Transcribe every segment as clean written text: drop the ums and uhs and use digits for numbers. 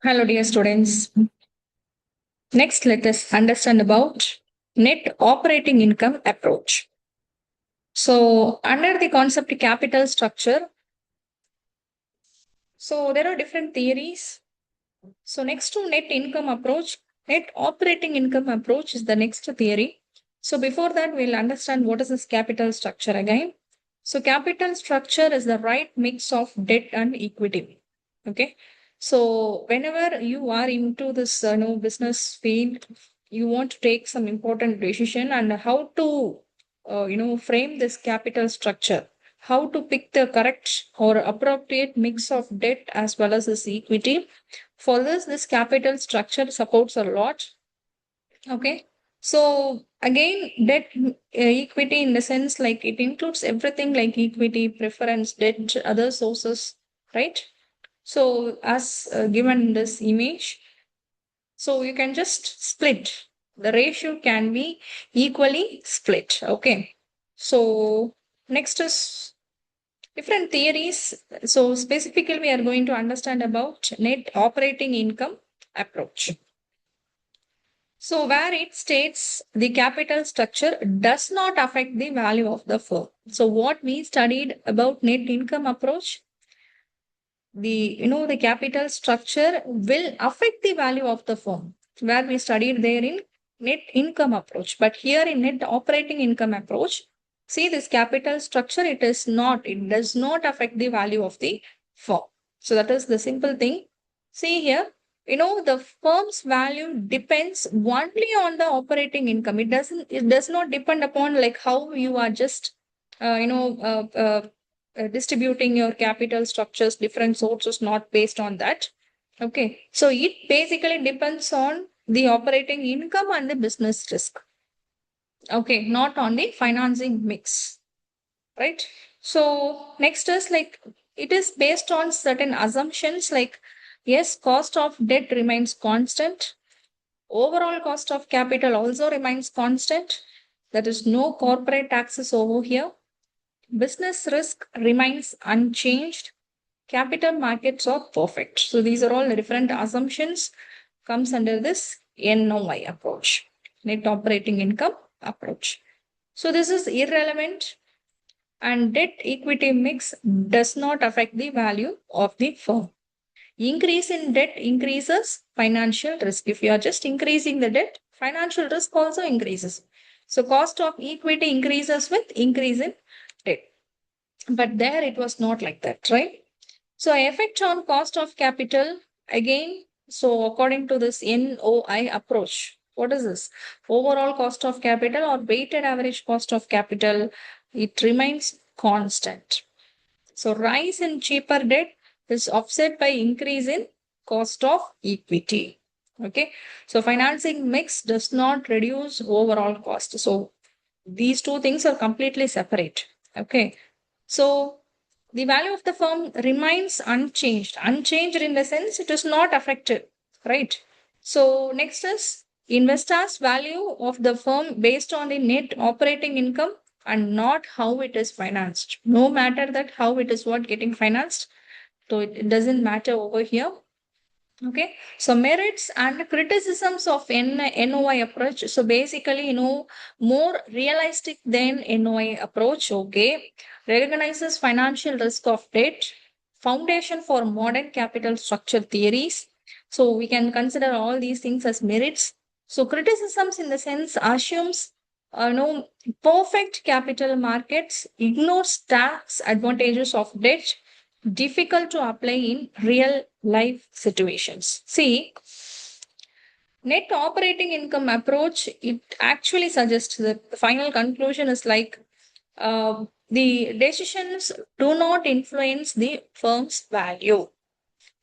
Hello, dear students. Next, let us understand about net operating income approach. So, under the concept capital structure, so there are different theories. So, next to net income approach, net operating income approach is the next theory. So, before that, we'll understand what is this capital structure again. So, capital structure is the right mix of debt and equity. Okay. So, whenever you are into this business field, you want to take some important decision and how to frame this capital structure, how to pick the correct or appropriate mix of debt as well as this equity. For this capital structure supports a lot. Okay. So again, debt equity in the sense like it includes everything like equity, preference, debt, other sources, right? So as given in this image, so you can just split. The ratio can be equally split. Okay. So next is different theories. So specifically, we are going to understand about net operating income approach. So where it states the capital structure does not affect the value of the firm. So what we studied about net income approach, the capital structure will affect the value of the firm. Where we studied there in net income approach, but here in net operating income approach, see this capital structure, it does not affect the value of the firm. So that is the simple thing. See here, the firm's value depends only on the operating income. It does not depend upon like how you are just distributing your capital structures, different sources, not based on that. Okay. So it basically depends on the operating income and the business risk. Okay. Not on the financing mix. Right. So next is like it is based on certain assumptions like yes, cost of debt remains constant. Overall cost of capital also remains constant. There is no corporate taxes over here. Business risk remains unchanged. Capital markets are perfect. So these are all the different assumptions comes under this NOI approach, net operating income approach. So this is irrelevant and debt equity mix does not affect the value of the firm. Increase in debt increases financial risk. If you are just increasing the debt, financial risk also increases. So cost of equity increases with increase in debt. But there it was not like that, right? So effect on cost of capital again. So according to this NOI approach, what is this? Overall cost of capital or weighted average cost of capital, it remains constant. So rise in cheaper debt is offset by increase in cost of equity. Okay. So financing mix does not reduce overall cost. So these two things are completely separate. Okay. So the value of the firm remains unchanged. Unchanged in the sense it is not affected, right? So next is investors' value of the firm based on the net operating income and not how it is financed. No matter that how it is what getting financed. So it doesn't matter over here. Okay, so merits and criticisms of NOI approach. So basically, more realistic than NOI approach. Okay, recognizes financial risk of debt, foundation for modern capital structure theories. So we can consider all these things as merits. So criticisms in the sense assumes, perfect capital markets, ignores tax advantages of debt, difficult to apply in real life situations. See, net operating income approach, it actually suggests that the final conclusion is like the decisions do not influence the firm's value.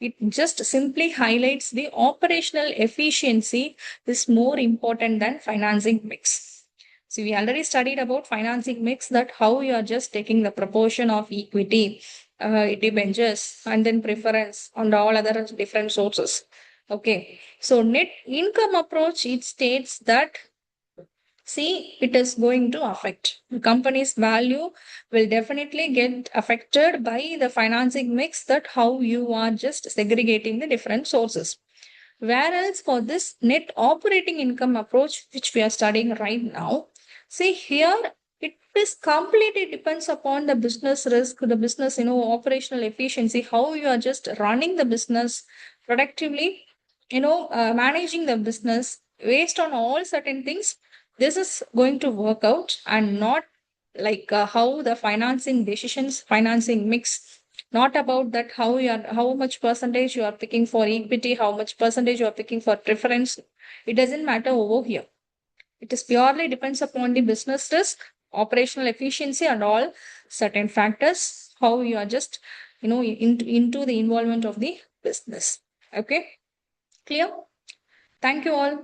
It just simply highlights the operational efficiency is more important than financing mix. So we already studied about financing mix, that how you are just taking the proportion of equity, debentures, and then preference and all other different sources. Okay. So net income approach, it states that see, it is going to affect the company's value will definitely get affected by the financing mix, that how you are just segregating the different sources. Whereas for this net operating income approach, which we are studying right now, see here, it is completely depends upon the business risk, the business, operational efficiency, how you are just running the business productively, managing the business based on all certain things. This is going to work out, and not like how the financing decisions, financing mix, not about that how much percentage you are picking for equity, how much percentage you are picking for preference. It doesn't matter over here. It is purely depends upon the business risk, operational efficiency, and all certain factors, how you are just into the involvement of the business. Okay, clear? Thank you all.